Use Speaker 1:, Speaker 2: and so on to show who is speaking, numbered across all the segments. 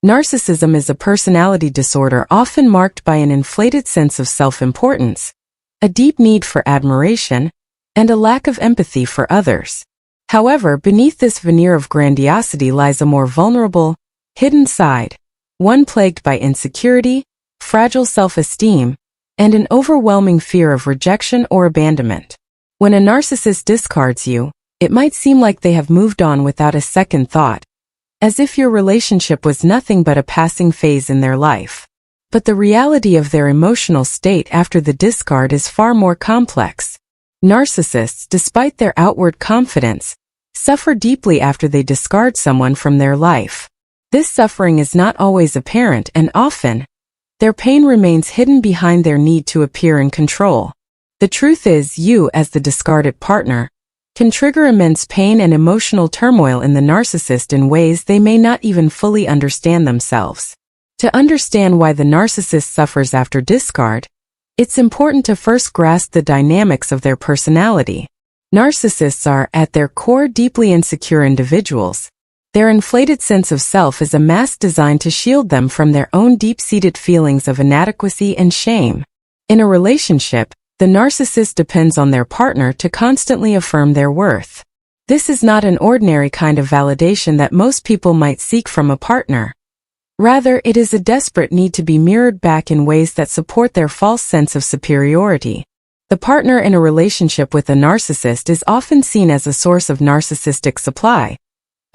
Speaker 1: Narcissism is a personality disorder often marked by an inflated sense of self-importance, a deep need for admiration, and a lack of empathy for others. However, beneath this veneer of grandiosity lies a more vulnerable, hidden side, one plagued by insecurity, fragile self-esteem, and an overwhelming fear of rejection or abandonment. When a narcissist discards you, it might seem like they have moved on without a second thought, as if your relationship was nothing but a passing phase in their life. But the reality of their emotional state after the discard is far more complex. Narcissists, despite their outward confidence, suffer deeply after they discard someone from their life. This suffering is not always apparent, and often, their pain remains hidden behind their need to appear in control. The truth is, you, as the discarded partner, can trigger immense pain and emotional turmoil in the narcissist in ways they may not even fully understand themselves. To understand why the narcissist suffers after discard, it's important to first grasp the dynamics of their personality. Narcissists are, at their core, deeply insecure individuals. Their inflated sense of self is a mask designed to shield them from their own deep-seated feelings of inadequacy and shame. In a relationship, the narcissist depends on their partner to constantly affirm their worth. This is not an ordinary kind of validation that most people might seek from a partner. Rather, it is a desperate need to be mirrored back in ways that support their false sense of superiority. The partner in a relationship with a narcissist is often seen as a source of narcissistic supply,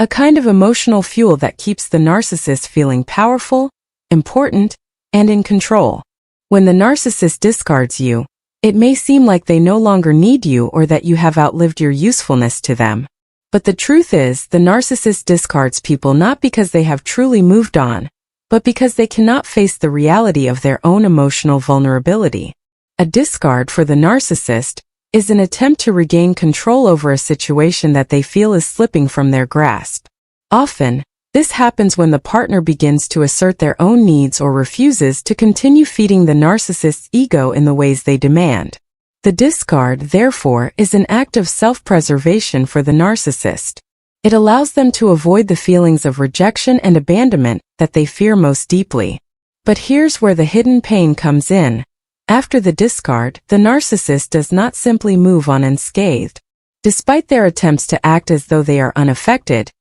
Speaker 1: a kind of emotional fuel that keeps the narcissist feeling powerful, important, and in control. When the narcissist discards you, it may seem like they no longer need you or that you have outlived your usefulness to them. But the truth is, the narcissist discards people not because they have truly moved on, but because they cannot face the reality of their own emotional vulnerability. A discard for the narcissist is an attempt to regain control over a situation that they feel is slipping from their grasp. Often, this happens when the partner begins to assert their own needs or refuses to continue feeding the narcissist's ego in the ways they demand. The discard, therefore, is an act of self-preservation for the narcissist. It allows them to avoid the feelings of rejection and abandonment that they fear most deeply. But here's where the hidden pain comes in. After the discard, the narcissist does not simply move on unscathed. Despite their attempts to act as though they are unaffected,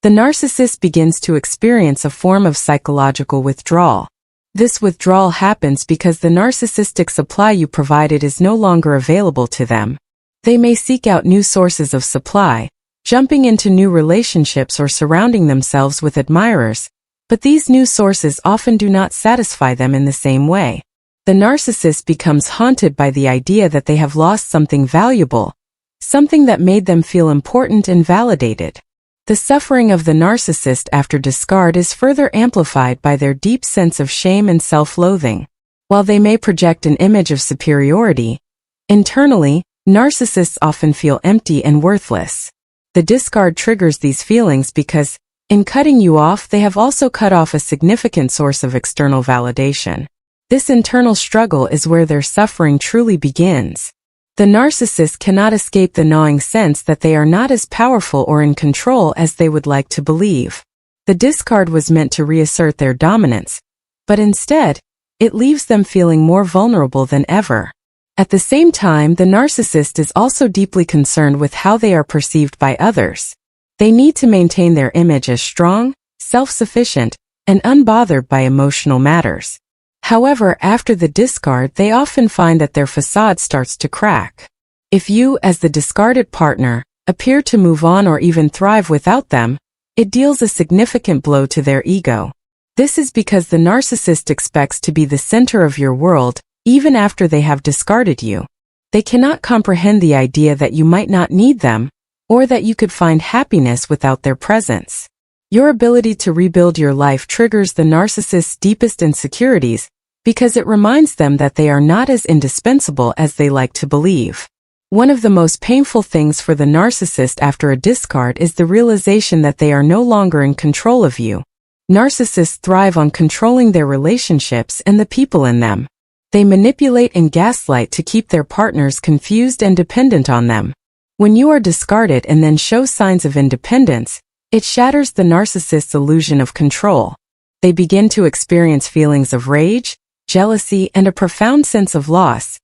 Speaker 1: the narcissist begins to experience a form of psychological withdrawal. This withdrawal happens because the narcissistic supply you provided is no longer available to them. They may seek out new sources of supply, jumping into new relationships or surrounding themselves with admirers, but these new sources often do not satisfy them in the same way. The narcissist becomes haunted by the idea that they have lost something valuable, something that made them feel important and validated. The suffering of the narcissist after discard is further amplified by their deep sense of shame and self-loathing. While they may project an image of superiority, internally, narcissists often feel empty and worthless. The discard triggers these feelings because, in cutting you off, they have also cut off a significant source of external validation. This internal struggle is where their suffering truly begins. The narcissist cannot escape the gnawing sense that they are not as powerful or in control as they would like to believe. The discard was meant to reassert their dominance, but instead, it leaves them feeling more vulnerable than ever. At the same time, the narcissist is also deeply concerned with how they are perceived by others. They need to maintain their image as strong, self-sufficient, and unbothered by emotional matters. However, after the discard, they often find that their facade starts to crack. If you, as the discarded partner, appear to move on or even thrive without them, it deals a significant blow to their ego. This is because the narcissist expects to be the center of your world, even after they have discarded you. They cannot comprehend the idea that you might not need them, or that you could find happiness without their presence. Your ability to rebuild your life triggers the narcissist's deepest insecurities, because it reminds them that they are not as indispensable as they like to believe. One of the most painful things for the narcissist after a discard is the realization that they are no longer in control of you. Narcissists thrive on controlling their relationships and the people in them. They manipulate and gaslight to keep their partners confused and dependent on them. When you are discarded and then show signs of independence, it shatters the narcissist's illusion of control. They begin to experience feelings of rage, jealousy, and a profound sense of loss,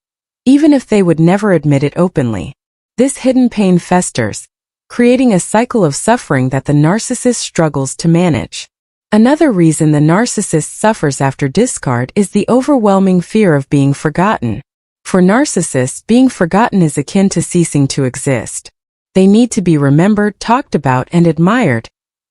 Speaker 1: even if they would never admit it openly. This hidden pain festers, creating a cycle of suffering that the narcissist struggles to manage. Another reason the narcissist suffers after discard is the overwhelming fear of being forgotten. For narcissists, being forgotten is akin to ceasing to exist. They need to be remembered, talked about, and admired,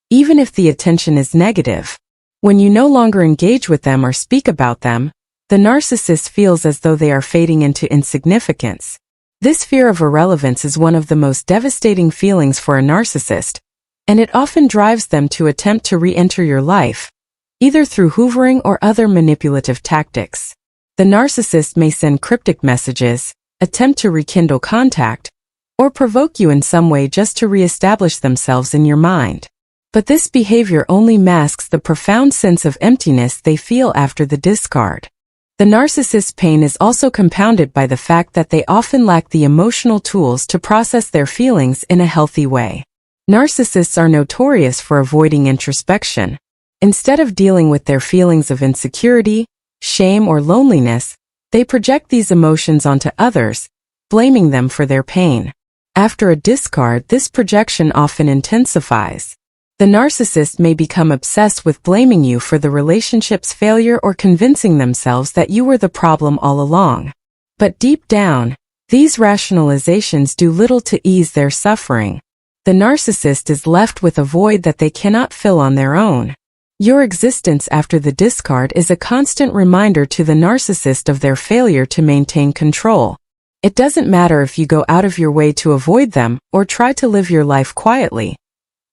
Speaker 1: even if the attention is negative. When you no longer engage with them or speak about them, the narcissist feels as though they are fading into insignificance. This fear of irrelevance is one of the most devastating feelings for a narcissist, and it often drives them to attempt to re-enter your life, either through hoovering or other manipulative tactics. The narcissist may send cryptic messages, attempt to rekindle contact, or provoke you in some way just to re-establish themselves in your mind. But this behavior only masks the profound sense of emptiness they feel after the discard. The narcissist's pain is also compounded by the fact that they often lack the emotional tools to process their feelings in a healthy way. Narcissists are notorious for avoiding introspection. Instead of dealing with their feelings of insecurity, shame, or loneliness, they project these emotions onto others, blaming them for their pain. After a discard, this projection often intensifies. The narcissist may become obsessed with blaming you for the relationship's failure or convincing themselves that you were the problem all along. But deep down, these rationalizations do little to ease their suffering. The narcissist is left with a void that they cannot fill on their own. Your existence after the discard is a constant reminder to the narcissist of their failure to maintain control. It doesn't matter if you go out of your way to avoid them or try to live your life quietly.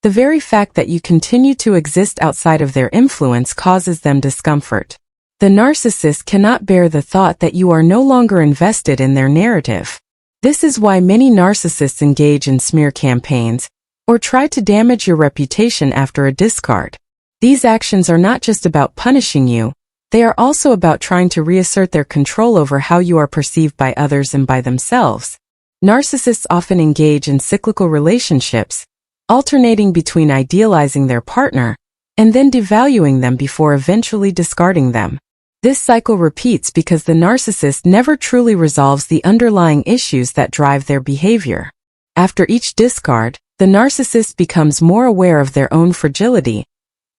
Speaker 1: The very fact that you continue to exist outside of their influence causes them discomfort. The narcissist cannot bear the thought that you are no longer invested in their narrative. This is why many narcissists engage in smear campaigns or try to damage your reputation after a discard. These actions are not just about punishing you, they are also about trying to reassert their control over how you are perceived by others and by themselves. Narcissists often engage in cyclical relationships, alternating between idealizing their partner and then devaluing them before eventually discarding them. This cycle repeats because the narcissist never truly resolves the underlying issues that drive their behavior. After each discard, the narcissist becomes more aware of their own fragility,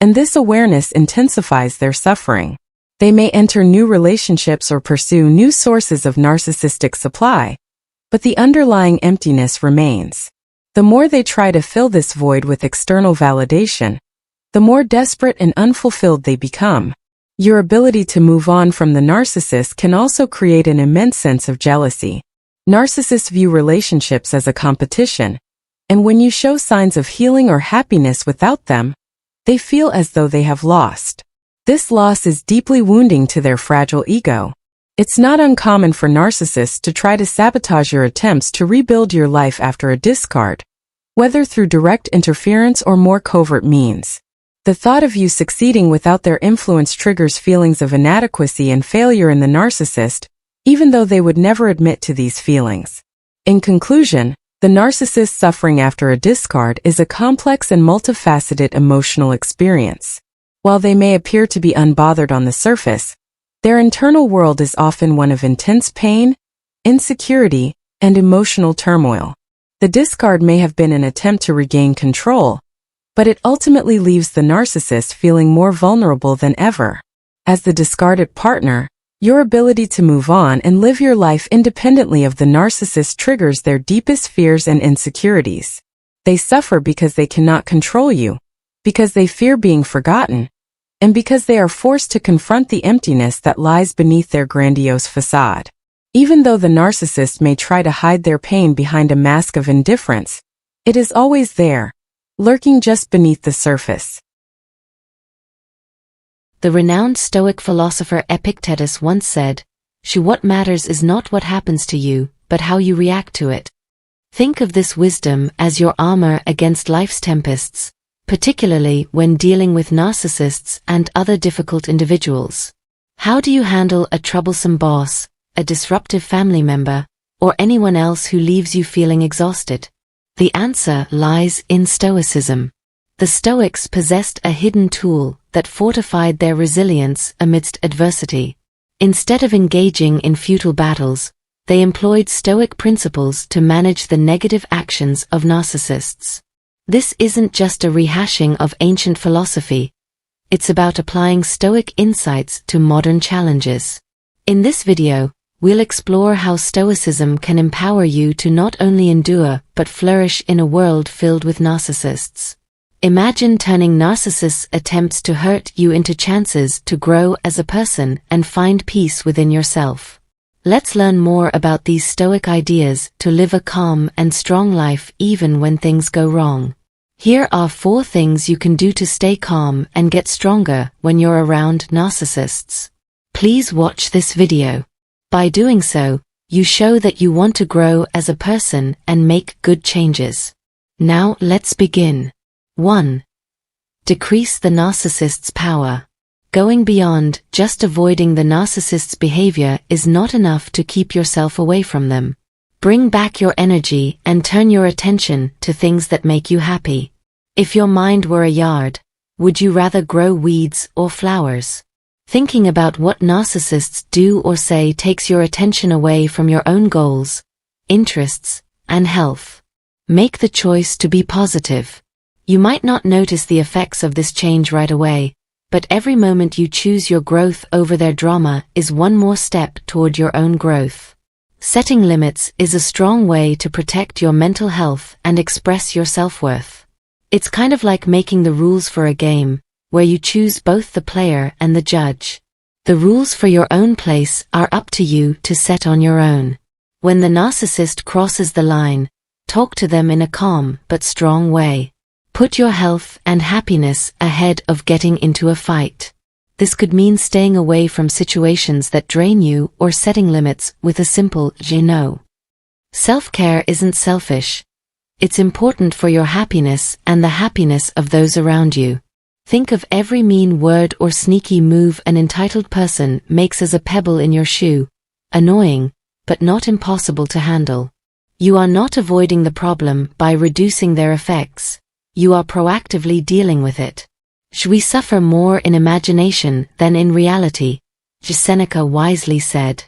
Speaker 1: and this awareness intensifies their suffering. They may enter new relationships or pursue new sources of narcissistic supply, but the underlying emptiness remains. The more they try to fill this void with external validation, the more desperate and unfulfilled they become. Your ability to move on from the narcissist can also create an immense sense of jealousy. Narcissists view relationships as a competition, and when you show signs of healing or happiness without them, they feel as though they have lost. This loss is deeply wounding to their fragile ego. It's not uncommon for narcissists to try to sabotage your attempts to rebuild your life after a discard, whether through direct interference or more covert means. The thought of you succeeding without their influence triggers feelings of inadequacy and failure in the narcissist, even though they would never admit to these feelings. In conclusion, the narcissist suffering after a discard is a complex and multifaceted emotional experience. While they may appear to be unbothered on the surface, their internal world is often one of intense pain, insecurity, and emotional turmoil. The discard may have been an attempt to regain control, but it ultimately leaves the narcissist feeling more vulnerable than ever. As the discarded partner, your ability to move on and live your life independently of the narcissist triggers their deepest fears and insecurities. They suffer because they cannot control you, because they fear being forgotten, and because they are forced to confront the emptiness that lies beneath their grandiose facade. Even though the narcissist may try to hide their pain behind a mask of indifference, it is always there, lurking just beneath the surface.
Speaker 2: The renowned Stoic philosopher Epictetus once said, What matters is not what happens to you, but how you react to it. Think of this wisdom as your armor against life's tempests, particularly when dealing with narcissists and other difficult individuals. How do you handle a troublesome boss, a disruptive family member, or anyone else who leaves you feeling exhausted? The answer lies in stoicism. The Stoics possessed a hidden tool that fortified their resilience amidst adversity. Instead of engaging in futile battles, they employed Stoic principles to manage the negative actions of narcissists. This isn't just a rehashing of ancient philosophy. It's about applying Stoic insights to modern challenges. In this video, we'll explore how Stoicism can empower you to not only endure but flourish in a world filled with narcissists. Imagine turning narcissists' attempts to hurt you into chances to grow as a person and find peace within yourself. Let's learn more about these Stoic ideas to live a calm and strong life even when things go wrong. Here are 4 things you can do to stay calm and get stronger when you're around narcissists. Please watch this video. By doing so, you show that you want to grow as a person and make good changes. Now let's begin. 1. Decrease the narcissist's power. Going beyond just avoiding the narcissist's behavior is not enough to keep yourself away from them. Bring back your energy and turn your attention to things that make you happy. If your mind were a yard, would you rather grow weeds or flowers? Thinking about what narcissists do or say takes your attention away from your own goals, interests, and health. Make the choice to be positive. You might not notice the effects of this change right away, but every moment you choose your growth over their drama is one more step toward your own growth. Setting limits is a strong way to protect your mental health and express your self-worth. It's kind of like making the rules for a game, where you choose both the player and the judge. The rules for your own place are up to you to set on your own. When the narcissist crosses the line, talk to them in a calm but strong way. Put your health and happiness ahead of getting into a fight. This could mean staying away from situations that drain you or setting limits with a simple no. Self-care isn't selfish. It's important for your happiness and the happiness of those around you. Think of every mean word or sneaky move an entitled person makes as a pebble in your shoe. Annoying, but not impossible to handle. You are not avoiding the problem by reducing their effects. You are proactively dealing with it. We suffer more in imagination than in reality, Seneca wisely said.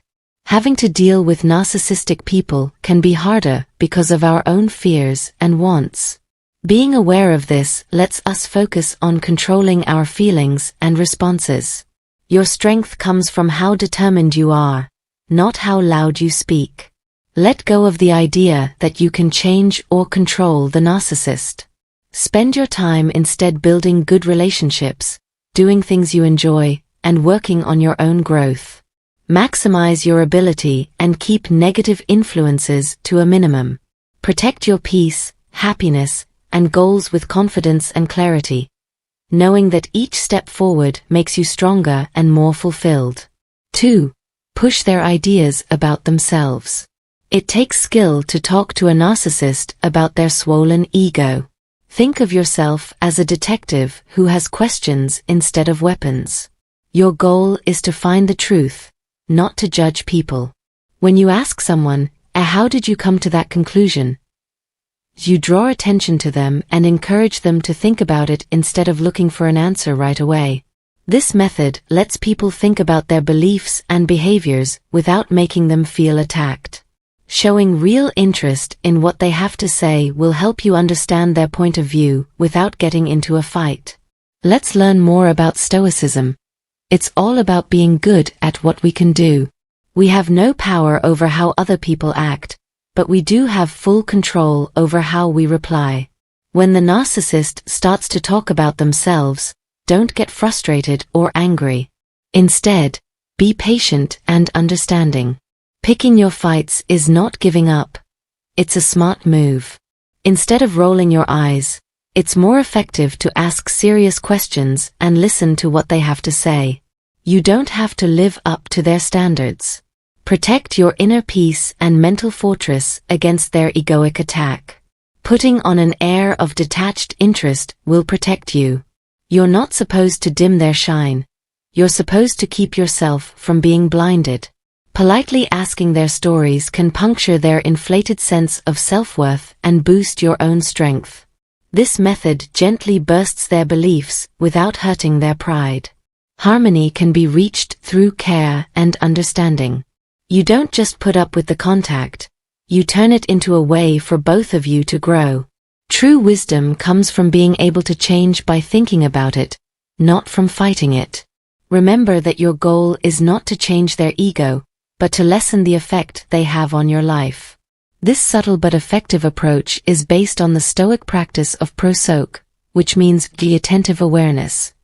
Speaker 2: Having to deal with narcissistic people can be harder because of our own fears and wants. Being aware of this lets us focus on controlling our feelings and responses. Your strength comes from how determined you are, not how loud you speak. Let go of the idea that you can change or control the narcissist. Spend your time instead building good relationships, doing things you enjoy, and working on your own growth. Maximize your ability and keep negative influences to a minimum. Protect your peace, happiness, and goals with confidence and clarity, knowing that each step forward makes you stronger and more fulfilled. 2. Push their ideas about themselves. It takes skill to talk to a narcissist about their swollen ego. Think of yourself as a detective who has questions instead of weapons. Your goal is to find the truth, not to judge people. When you ask someone, how did you come to that conclusion? You draw attention to them and encourage them to think about it instead of looking for an answer right away. This method lets people think about their beliefs and behaviors without making them feel attacked. Showing real interest in what they have to say will help you understand their point of view without getting into a fight. Let's learn more about Stoicism. It's all about being good at what we can do. We have no power over how other people act, but we do have full control over how we reply. When the narcissist starts to talk about themselves, don't get frustrated or angry. Instead, be patient and understanding. Picking your fights is not giving up. It's a smart move. Instead of rolling your eyes, it's more effective to ask serious questions and listen to what they have to say. You don't have to live up to their standards. Protect your inner peace and mental fortress against their egoic attack. Putting on an air of detached interest will protect you. You're not supposed to dim their shine. You're supposed to keep yourself from being blinded. Politely asking their stories can puncture their inflated sense of self-worth and boost your own strength. This method gently bursts their beliefs without hurting their pride. Harmony can be reached through care and understanding. You don't just put up with the contact, you turn it into a way for both of you to grow. True wisdom comes from being able to change by thinking about it, not from fighting it. Remember that your goal is not to change their ego, but to lessen the effect they have on your life. This subtle but effective approach is based on the Stoic practice of prosok, which means attentive awareness.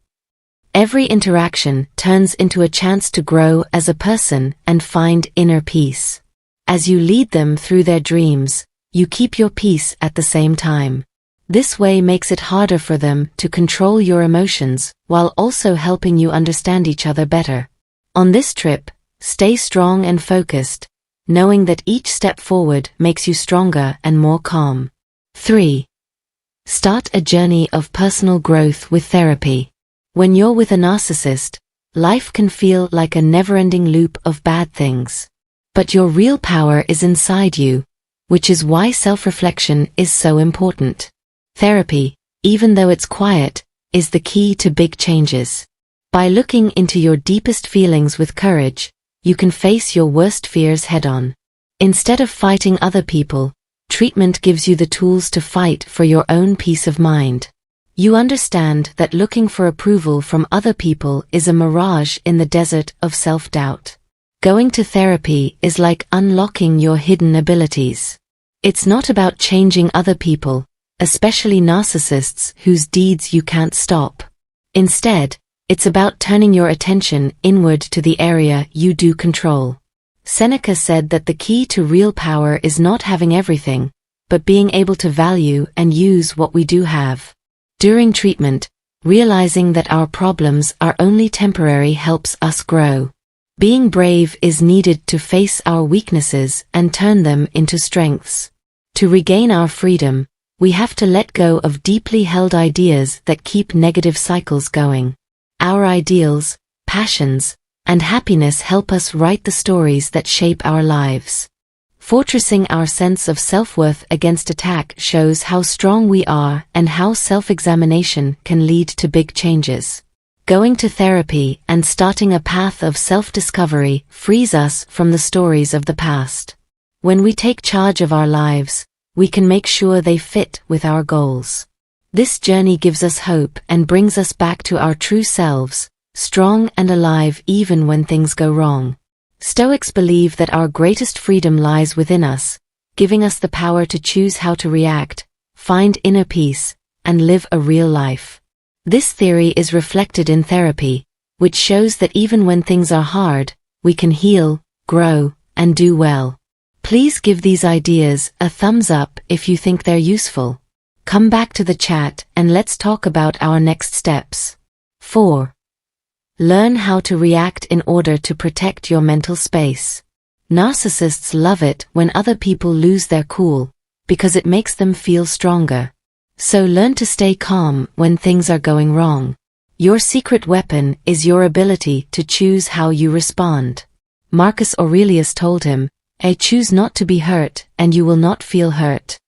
Speaker 2: Every interaction turns into a chance to grow as a person and find inner peace. As you lead them through their dreams, you keep your peace at the same time. This way makes it harder for them to control your emotions while also helping you understand each other better. On this trip, stay strong and focused, knowing that each step forward makes you stronger and more calm. 3. Start a journey of personal growth with therapy. When you're with a narcissist, life can feel like a never-ending loop of bad things. But your real power is inside you, which is why self-reflection is so important. Therapy, even though it's quiet, is the key to big changes. By looking into your deepest feelings with courage, you can face your worst fears head-on. Instead of fighting other people, treatment gives you the tools to fight for your own peace of mind. You understand that looking for approval from other people is a mirage in the desert of self-doubt. Going to therapy is like unlocking your hidden abilities. It's not about changing other people, especially narcissists whose deeds you can't stop. Instead, it's about turning your attention inward to the area you do control. Seneca said that the key to real power is not having everything, but being able to value and use what we do have. During treatment, realizing that our problems are only temporary helps us grow. Being brave is needed to face our weaknesses and turn them into strengths. To regain our freedom, we have to let go of deeply held ideas that keep negative cycles going. Our ideals, passions, and happiness help us write the stories that shape our lives. Fortressing our sense of self-worth against attack shows how strong we are and how self-examination can lead to big changes. Going to therapy and starting a path of self-discovery frees us from the stories of the past. When we take charge of our lives, we can make sure they fit with our goals. This journey gives us hope and brings us back to our true selves, strong and alive even when things go wrong. Stoics believe that our greatest freedom lies within us, giving us the power to choose how to react, find inner peace, and live a real life. This theory is reflected in therapy, which shows that even when things are hard, we can heal, grow, and do well. Please give these ideas a thumbs up if you think they're useful. Come back to the chat and let's talk about our next steps. 4. Learn how to react in order to protect your mental space. Narcissists love it when other people lose their cool, because it makes them feel stronger. So learn to stay calm when things are going wrong. Your secret weapon is your ability to choose how you respond. Marcus Aurelius told him, "I choose not to be hurt, and you will not feel hurt."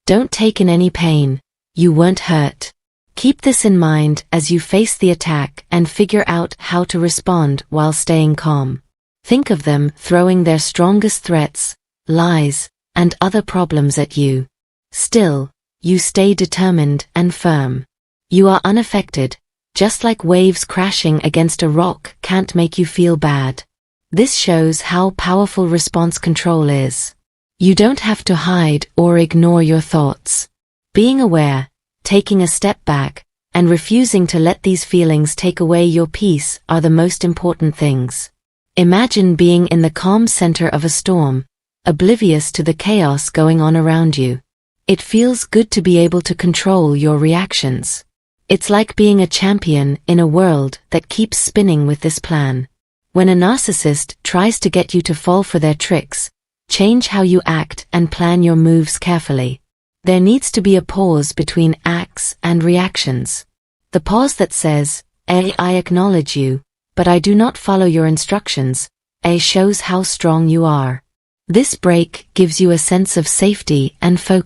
Speaker 2: Don't take in any pain, you weren't hurt. Keep this in mind as you face the attack and figure out how to respond while staying calm. Think of them throwing their strongest threats, lies, and other problems at you. Still, you stay determined and firm. You are unaffected, just like waves crashing against a rock can't make you feel bad. This shows how powerful response control is. You don't have to hide or ignore your thoughts. Being aware, taking a step back, and refusing to let these feelings take away your peace are the most important things. Imagine being in the calm center of a storm, oblivious to the chaos going on around you. It feels good to be able to control your reactions. It's like being a champion in a world that keeps spinning with this plan. When a narcissist tries to get you to fall for their tricks, change how you act and plan your moves carefully. There needs to be a pause between acts and reactions. The pause that says, I acknowledge you, but I do not follow your instructions, shows how strong you are. This break gives you a sense of safety and focus.